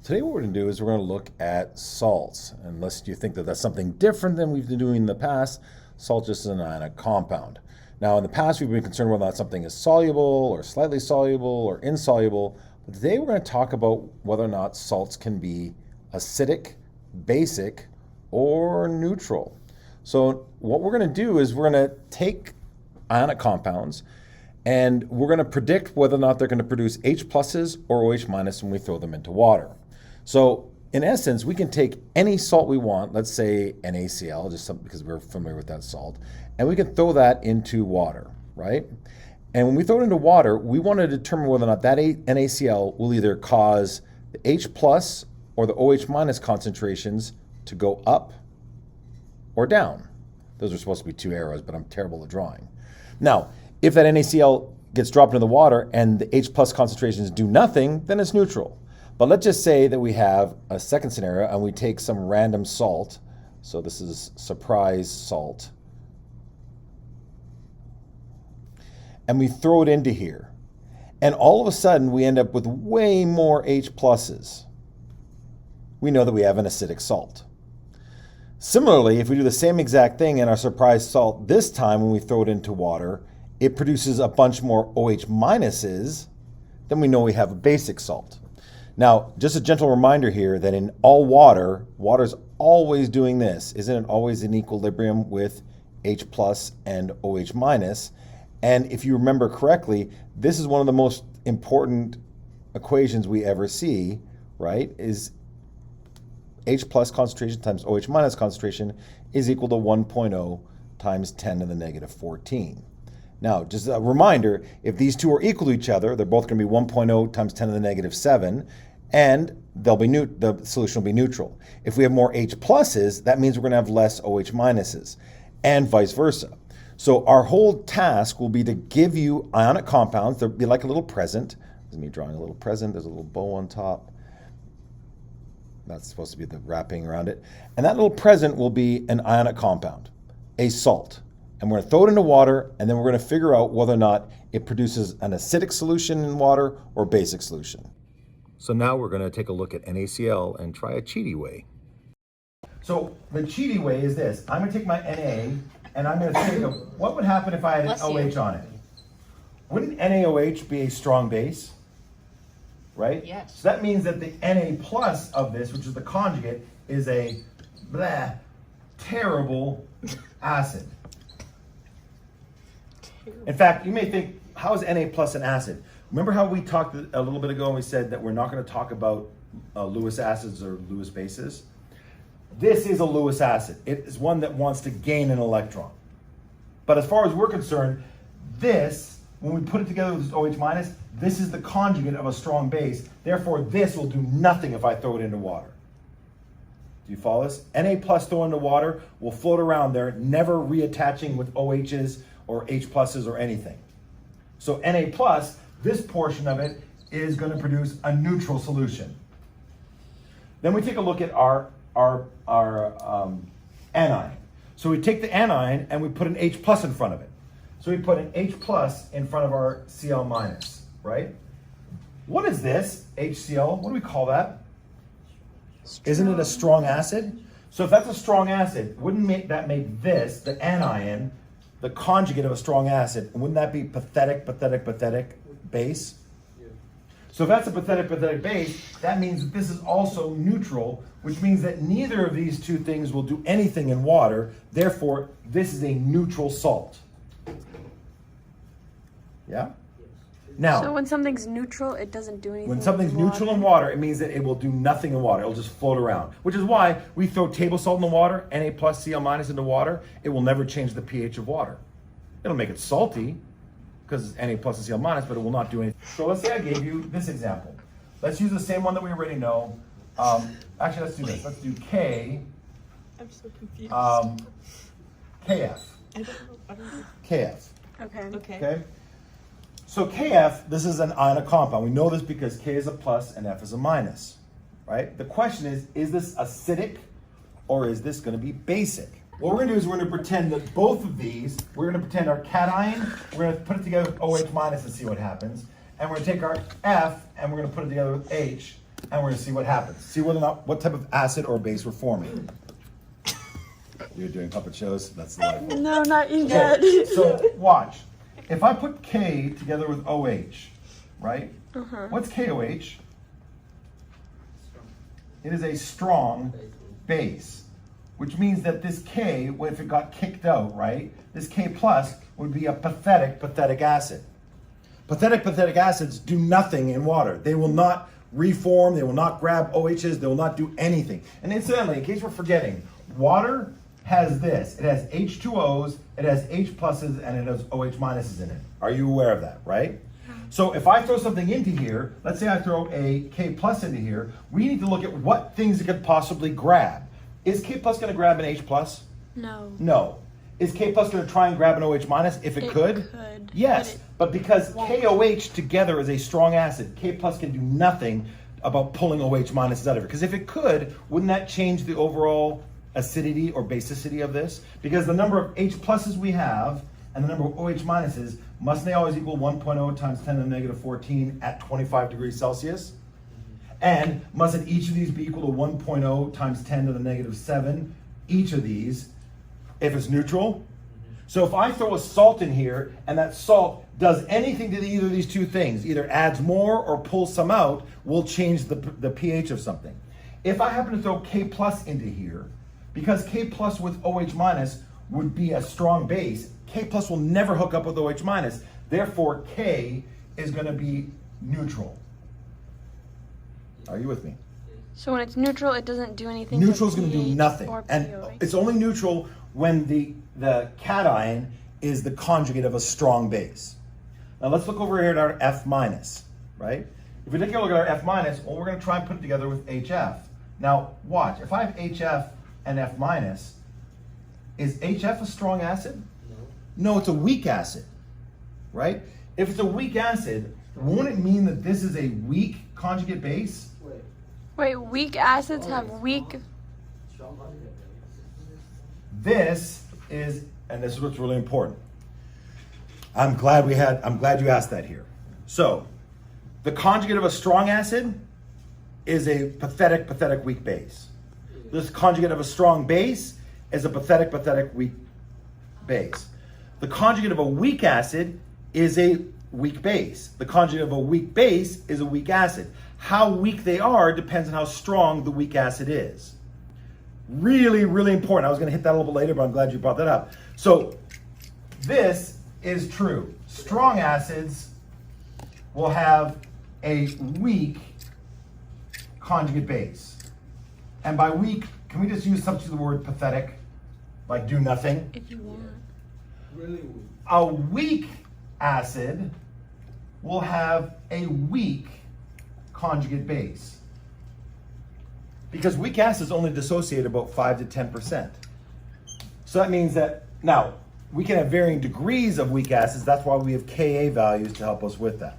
Today what we're going to do is we're going to look at salts. Unless you think that that's something different than we've been doing in the past, salt just is an ionic compound. Now in the past we've been concerned whether or not something is soluble or slightly soluble or insoluble, but today we're going to talk about whether or not salts can be acidic, basic, or neutral. So what we're going to do is we're going to take ionic compounds and we're going to predict whether or not they're going to produce H pluses or OH minus when we throw them into water. So in essence, we can take any salt we want, let's say NaCl, because we're familiar with that salt, and we can throw that into water, right? And when we throw it into water, we want to determine whether or not that NaCl will either cause the H plus or the OH minus concentrations to go up or down. Those are supposed to be two arrows, but I'm terrible at drawing. Now, if that NaCl gets dropped into the water and the H plus concentrations do nothing, then it's neutral. But let's just say that we have a second scenario and we take some random salt. So this is surprise salt. And we throw it into here. And all of a sudden we end up with way more H pluses. We know that we have an acidic salt. Similarly, if we do the same exact thing in our surprise salt this time when we throw it into water, it produces a bunch more OH minuses, then we know we have a basic salt. Now, just a gentle reminder here that in all water's always doing this. Isn't it always in equilibrium with H plus and OH minus? And if you remember correctly, this is one of the most important equations we ever see, right? Is H plus concentration times OH minus concentration is equal to 1.0 times 10 to the negative 14. Now, just a reminder, if these two are equal to each other, they're both going to be 1.0 times 10 to the negative 7, and the solution will be neutral. If we have more H pluses, that means we're going to have less OH minuses, and vice versa. So our whole task will be to give you ionic compounds. They'll be like a little present. There's me drawing a little present. There's a little bow on top. That's supposed to be the wrapping around it. And that little present will be an ionic compound, a salt. And we're going to throw it into water, and then we're going to figure out whether or not it produces an acidic solution in water or basic solution. So now we're going to take a look at NaCl and try a cheaty way. So the cheaty way is this. I'm going to take my Na, and I'm going to think of what would happen if I had an OH on it. Wouldn't NaOH be a strong base? Right? Yes. So that means that the Na plus of this, which is the conjugate, is a terrible acid. In fact, you may think, how is Na plus an acid? Remember how we talked a little bit ago and we said that we're not going to talk about Lewis acids or Lewis bases? This is a Lewis acid. It is one that wants to gain an electron. But as far as we're concerned, this, when we put it together with this OH minus, this is the conjugate of a strong base. Therefore, this will do nothing if I throw it into water. Do you follow this? Na plus thrown into water will float around there, never reattaching with OHs or H pluses or anything. So Na plus, this portion of it is going to produce a neutral solution. Then we take a look at our anion. So we take the anion and we put an H plus in front of it. So we put an H plus in front of our Cl minus, right? What is this, HCl? What do we call that? Isn't it a strong acid? So if that's a strong acid, wouldn't that make this, the anion, the conjugate of a strong acid? And wouldn't that be pathetic base? Yeah. So if that's a pathetic base, that means that this is also neutral, which means that neither of these two things will do anything in water. Therefore, this is a neutral salt. Yeah? Now, so when something's neutral, it doesn't do anything. When something's neutral in water, it means that it will do nothing in water. It'll just float around. Which is why we throw table salt in the water, Na plus Cl minus into water. It will never change the pH of water. It'll make it salty because it's Na plus and Cl minus, but it will not do anything. So let's say I gave you this example. Let's use the same one that we already know. Actually, let's do this. Let's do K. I'm so confused. KF. I don't know. KF. Okay. Okay. So KF, this is an ionic compound. We know this because K is a plus and F is a minus, right? The question is this acidic or is this going to be basic? What we're going to do is we're going to pretend that both of these, we're going to pretend our cation, we're going to put it together with OH minus and see what happens. And we're going to take our F and we're going to put it together with H and we're gonna see what happens. See whether or not, what type of acid or base we're forming. You're doing puppet shows? That's the life. No, not you yet. Okay, so watch. If I put K together with OH, right? What's KOH? It is a strong base, which means that this K, if it got kicked out, right? This K plus would be a pathetic acid. Pathetic acids do nothing in water. They will not reform, they will not grab OHs, they will not do anything. And incidentally, in case we're forgetting, water has this. It has H2Os, it has H pluses, and it has OH minuses in it. Are you aware of that, right? So if I throw something into here, let's say I throw a K plus into here, we need to look at what things it could possibly grab. Is K plus going to grab an H plus? No. No. Is K plus going to try and grab an OH minus if it could? Yes, but because KOH together is a strong acid, K plus can do nothing about pulling OH minuses out of it. Because if it could, wouldn't that change the overall acidity or basicity of this? Because the number of H pluses we have and the number of OH minuses, mustn't they always equal 1.0 times 10 to the negative 14 at 25 degrees Celsius? And mustn't each of these be equal to 1.0 times 10 to the negative 7, each of these, if it's neutral? So if I throw a salt in here and that salt does anything to either of these two things, either adds more or pulls some out, will change the pH of something. If I happen to throw K plus into here, because K plus with OH minus would be a strong base, K plus will never hook up with OH minus. Therefore, K is going to be neutral. Are you with me? So when it's neutral, it doesn't do anything. Neutral is going to do nothing. And POH. it's only neutral when the cation is the conjugate of a strong base. Now let's look over here at our F minus, right? If we take a look at our F minus, well, we're going to try and put it together with HF. Now watch, if I have HF and F minus, is HF a strong acid? No, it's a weak acid, right? If it's a weak acid, won't it mean that this is a weak conjugate base? Wait, weak acids have weak. This is, and this is what's really important. I'm glad you asked that here. So, the conjugate of a strong acid is a pathetic weak base. This conjugate of a strong base is a pathetic weak base. The conjugate of a weak acid is a weak base. The conjugate of a weak base is a weak acid. How weak they are depends on how strong the weak acid is. Really, really important. I was going to hit that a little bit later, but I'm glad you brought that up. So this is true. Strong acids will have a weak conjugate base. And by weak, can we just substitute the word pathetic? Like do nothing? If you want. Really weak. A weak acid will have a weak conjugate base. Because weak acids only dissociate about 5 to 10%. So that means that, now, we can have varying degrees of weak acids. That's why we have Ka values to help us with that.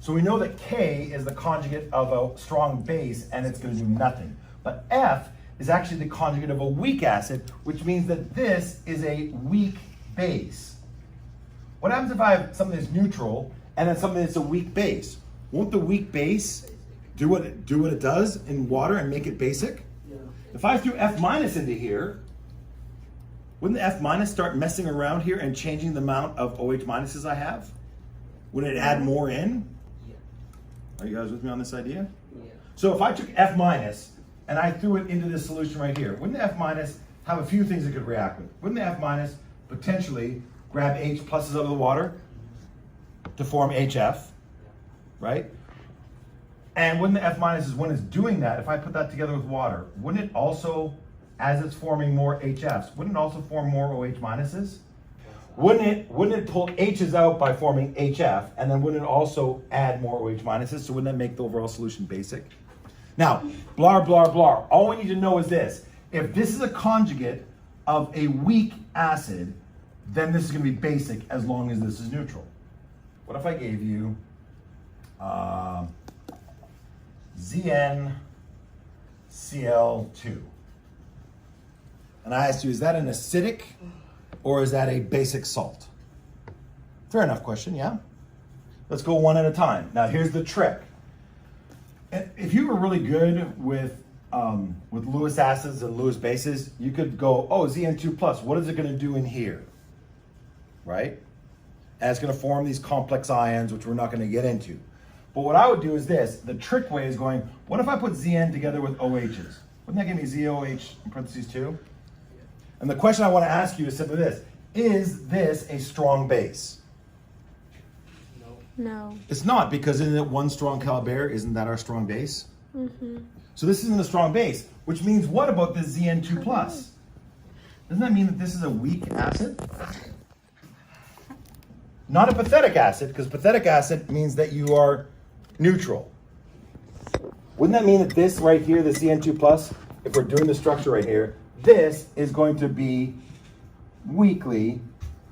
So we know that K is the conjugate of a strong base, and it's going to do nothing. But F is actually the conjugate of a weak acid, which means that this is a weak base. What happens if I have something that's neutral and then something that's a weak base? Won't the weak base do what it does in water and make it basic? Yeah. If I threw F minus into here, wouldn't the F minus start messing around here and changing the amount of OH minuses I have? Wouldn't it add more in? Yeah. Are you guys with me on this idea? Yeah. So if I took F minus and I threw it into this solution right here, wouldn't the F minus have a few things it could react with? Wouldn't the F minus potentially grab H pluses out of the water to form HF, right? And wouldn't the F minus, when it's doing that, if I put that together with water, wouldn't it also, as it's forming more HFs, wouldn't it also form more OH minuses? Wouldn't it pull H's out by forming HF, and then wouldn't it also add more OH minuses? So wouldn't that make the overall solution basic? Now, blah, blah, blah. All we need to know is this. If this is a conjugate of a weak acid, then this is going to be basic as long as this is neutral. What if I gave you ZnCl2? And I asked you, is that an acidic or is that a basic salt? Fair enough question, yeah? Let's go one at a time. Now here's the trick. If you were really good with Lewis acids and Lewis bases, you could go, oh, Zn2 plus, what is it going to do in here? Right? And it's going to form these complex ions, which we're not going to get into. But what I would do is this. The trick way is going, what if I put Zn together with OHs? Wouldn't that give me ZOH in parentheses 2? And the question I want to ask you is simply this. Is this a strong base? No. It's not, because isn't it one strong caliber? Isn't that our strong base? Mm-hmm. So this isn't a strong base, which means what about this Zn2 plus? Doesn't that mean that this is a weak acid? Not a pathetic acid, because pathetic acid means that you are neutral. Wouldn't that mean that this right here, the Zn2 plus, if we're doing the structure right here, this is going to be weakly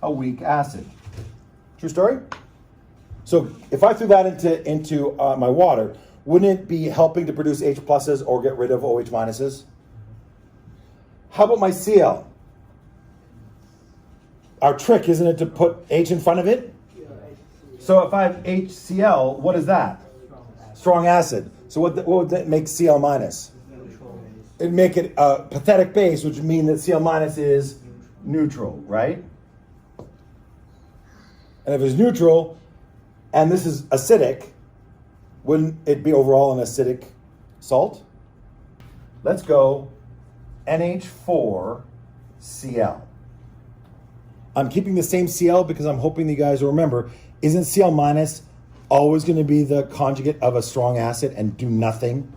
a weak acid? True story? So if I threw that into my water, wouldn't it be helping to produce H pluses or get rid of OH minuses? How about my Cl? Our trick, isn't it, to put H in front of it? So if I have HCl, what is that? Strong acid. So what would that make Cl minus? It'd make it a pathetic base, which would mean that Cl minus is neutral, right? And if it's neutral, and this is acidic, wouldn't it be overall an acidic salt? Let's go NH4Cl. I'm keeping the same Cl because I'm hoping you guys will remember, isn't Cl minus always going to be the conjugate of a strong acid and do nothing?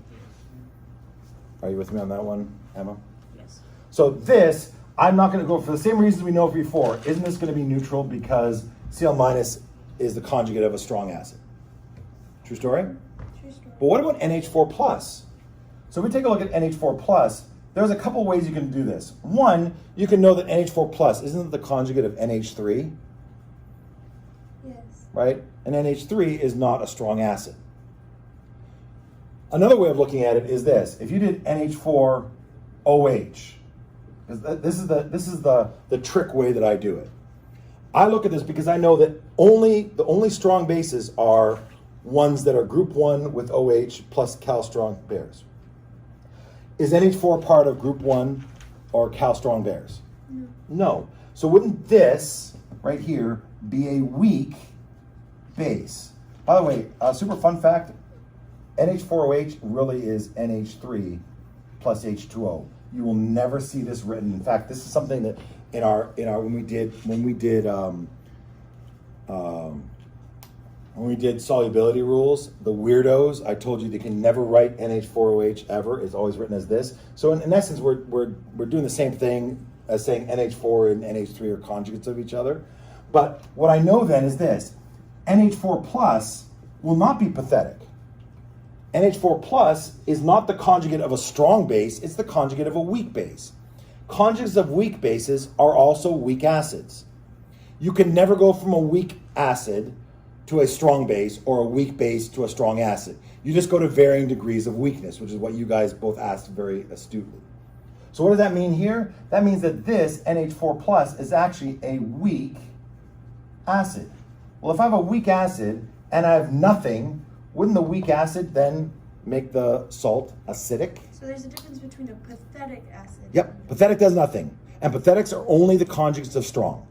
Are you with me on that one, Emma? Yes. So this, I'm not going to go for the same reasons we know before. Isn't this going to be neutral because Cl minus is the conjugate of a strong acid? True story? True story. But what about NH4 plus? So if we take a look at NH4 plus, there's a couple ways you can do this. One, you can know that NH4 plus isn't the conjugate of NH3, Yes. right? And NH3 is not a strong acid. Another way of looking at it is this. If you did NH4OH, this is the trick way that I do it. I look at this because I know that the only strong bases are ones that are group 1 with OH plus Cal strong pairs. Is NH4 part of group 1 or Cal strong pairs? No. No. So wouldn't this right here be a weak base? By the way, super fun fact, NH4OH really is NH3 plus H2O. You will never see this written. In fact, this is something that in our when we did solubility rules, the weirdos, I told you they can never write NH4OH ever. It's always written as this. So in essence, we're doing the same thing as saying NH4 and NH3 are conjugates of each other. But what I know then is this: NH4 plus will not be pathetic. NH4 plus is not the conjugate of a strong base, it's the conjugate of a weak base. Conjugates of weak bases are also weak acids. You can never go from a weak acid to a strong base or a weak base to a strong acid. You just go to varying degrees of weakness, which is what you guys both asked very astutely. So what does that mean here? That means that this NH4 plus is actually a weak acid. Well, if I have a weak acid and I have nothing, wouldn't the weak acid then make the salt acidic? So there's a difference between a pathetic acid. Yep, pathetic does nothing. And pathetics are only the conjugates of strong.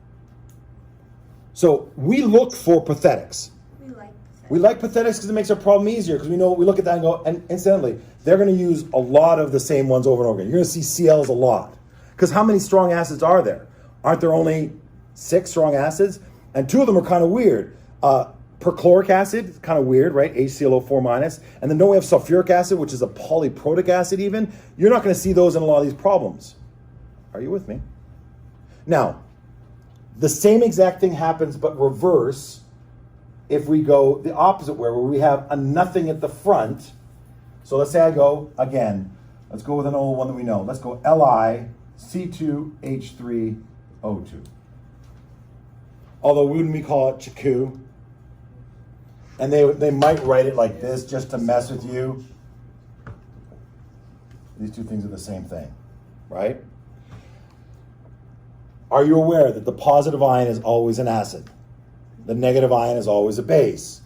So we look for pathetics. We like pathetic. We like pathetics because it makes our problem easier, because we look at that and go, and incidentally, they're going to use a lot of the same ones over and over again. You're going to see CLs a lot. Because how many strong acids are there? Aren't there only 6 strong acids? And 2 of them are kind of weird. Perchloric acid, kind of weird, right? HClO4 minus. And then don't we have sulfuric acid, which is a polyprotic acid even? You're not going to see those in a lot of these problems. Are you with me? Now, the same exact thing happens, but reverse, if we go the opposite way, where we have a nothing at the front. So let's say I go, again, let's go with an old one that we know. Let's go LiC2H3O2. Although wouldn't we call it Chiku? And they might write it like this just to mess with you. These two things are the same thing, right? Are you aware that the positive ion is always an acid? The negative ion is always a base.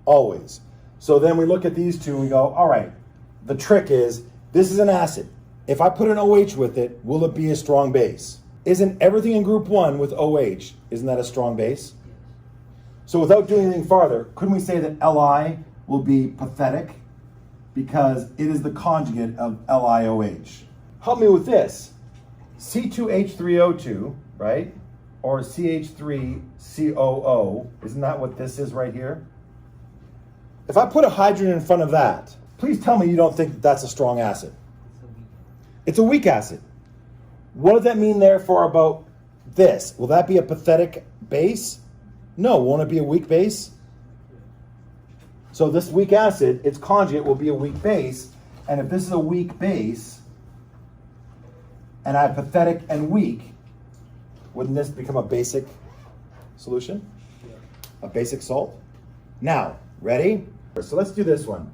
Always. So then we look at these two and we go, all right, the trick is, this is an acid. If I put an OH with it, will it be a strong base? Isn't everything in group 1 with OH, isn't that a strong base? So without doing anything farther, couldn't we say that Li will be pathetic because it is the conjugate of LiOH? Help me with this. C2H3O2, right? Or CH3COO, isn't that what this is right here? If I put a hydrogen in front of that, please tell me you don't think that that's a strong acid. It's a weak acid. What does that mean therefore about this? Will that be a pathetic base? No, won't it be a weak base? So this weak acid, its conjugate will be a weak base, and if this is a weak base, and I have pathetic and weak, wouldn't this become a basic solution? A basic salt? Now, ready? So let's do this one.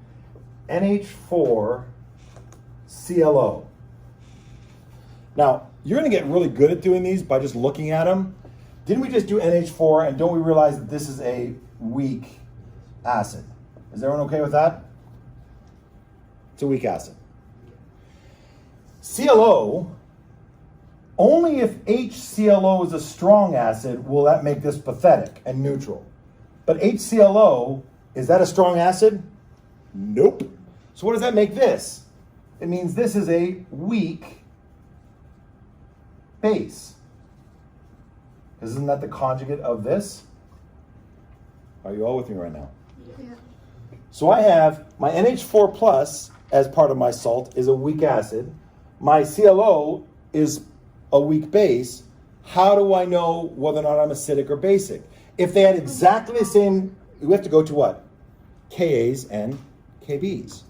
NH4ClO. Now, you're going to get really good at doing these by just looking at them. Didn't we just do NH4, and don't we realize that this is a weak acid? Is everyone okay with that? It's a weak acid. ClO, only if HClO is a strong acid will that make this pathetic and neutral. But HClO, is that a strong acid? Nope. So what does that make this? It means this is a weak base. Isn't that the conjugate of this? Are you all with me right now? Yeah. So I have my NH4 plus as part of my salt is a weak acid. My ClO is a weak base. How do I know whether or not I'm acidic or basic? If they had exactly the same, we have to go to what? Kas and Kbs.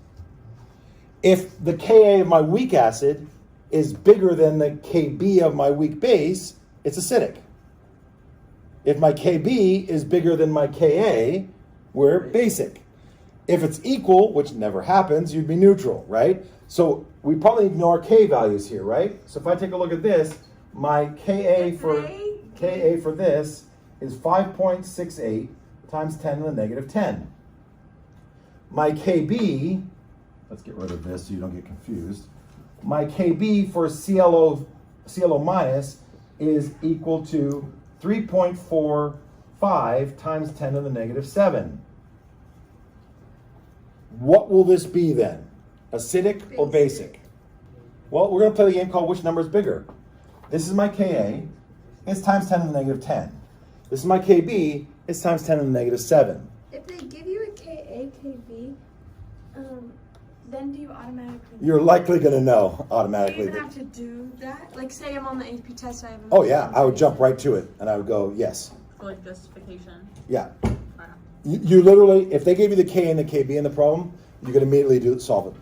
If the Ka of my weak acid is bigger than the Kb of my weak base, it's acidic. If my Kb is bigger than my Ka, we're basic. If it's equal, which never happens, you'd be neutral, right? So we probably ignore K values here, right? So if I take a look at this, my Ka for this is 5.68 times 10 to the negative 10. My Kb, let's get rid of this so you don't get confused. My Kb for ClO minus is equal to 3.45 times 10 to the negative 7. What will this be then? Acidic or basic? Well, we're going to play the game called which number is bigger. This is my Ka, it's times 10 to the negative 10. This is my Kb, it's times 10 to the negative 7. If they give you a Ka, Kb, then do you automatically? You're likely going to know Do you automatically. even have to do that? Like, say I'm on the AP test, I have. Oh yeah, I would jump right to it and I would go, yes. For like justification. Yeah. Wow. You literally, if they gave you the K and the Kb in the problem, you could immediately solve it.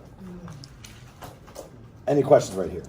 Any questions right here?